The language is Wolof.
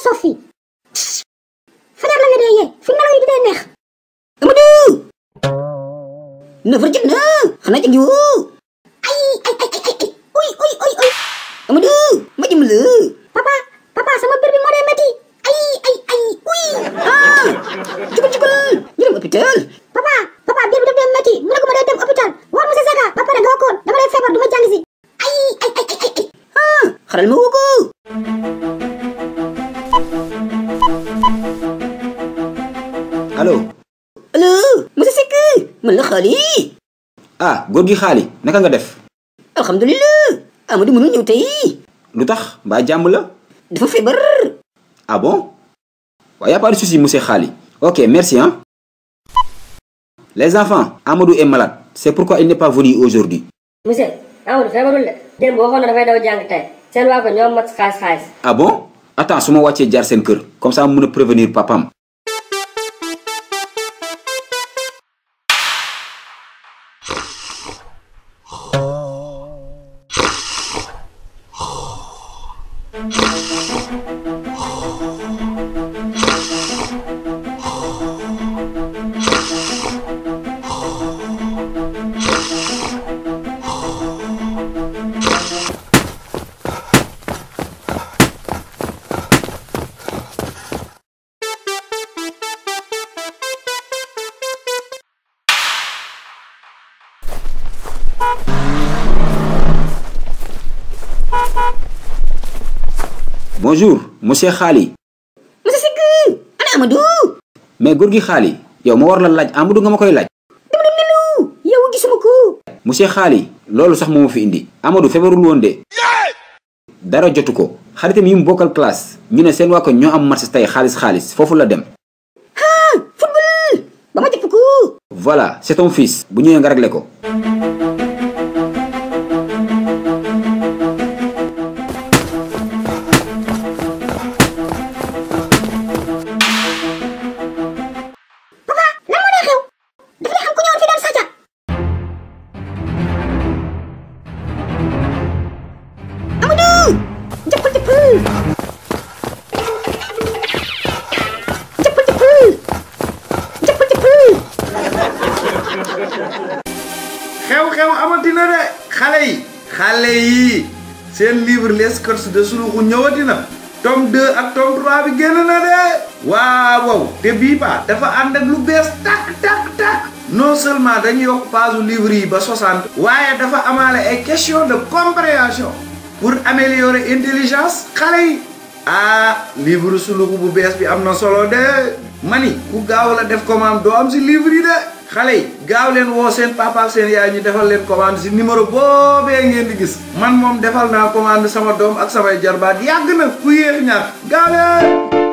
soof fii fajar la nga dee yee fi nelaw yi di dee neex. Amadou 9h jot na xanaa jagi woo. ay uy Amadou ma jëm la. papa sama biir bi moo dee métti uy jugul ñu dem hôpital. papa biir bi daf dee métti mu ne ko ma dee dem hôpital war monsieur Saka ba pare doo koon dama dee feebar du ma jàng si ay xaral ma woo ko. allo monsieur Seck man la Xaali. ah góor gi Xaali naka nga def. alhamdulilah Amadou mënul ñëw tey. lu tax mbaa jàmm la. dafa feebar. ah bon. waaw y a pas de souci monsieur Xaali. ok merci hein. les enfants Amadou est malade c'est pourquoi il n'est pas venu aujourd'hui. monsieur Amadou feebarul de. démb waxoon na dafay daw jàng tey seen waa ko ñoom mat xaalis. ah bon. attends su ma wàccee jaar seen kër comme ça mu mën a prévenir papam. Bonjour, monsieur Khali. Monsieur Seck ana Amadou. mais góor gi Khali yow ma war la laaj Amadou nga ma koy laaj. dama doon nelaw yow gisuma ko. monsieur Khali loolu sax moo ma fi indi Amadou feebarul woon de. dara jotu ko xaritam yi mu bokkal classe ñu ne seen waa ko ñoo am match tey xaalis foofu la dem. football ba ma jàpp ko. voilà c'est ton fils bu ñëwee nga réglé ko. xew amatina de xale yi seen livre les courses de Suluxu ñëwatina tome 2 ak tome 3 bi génn na de waaw te bii ba dafa ànd ak lu bees tak non seulement dañu yokk page livre yi ba 60 waaye dafa amaale ay question de compréhension pour améliorer intelligence xale yi livre Suluxu bu bees bi am na solo de mani ku gaaw la def commande doo am si livre yi de xale yi gaaw leen woo seen papa ak seen yaay ñu defal leen commande si numéro boobee ngeen di gis man moom defal naa commande sama doom ak samay jarbaat yàgg na ku yéex ñaar gaaw leen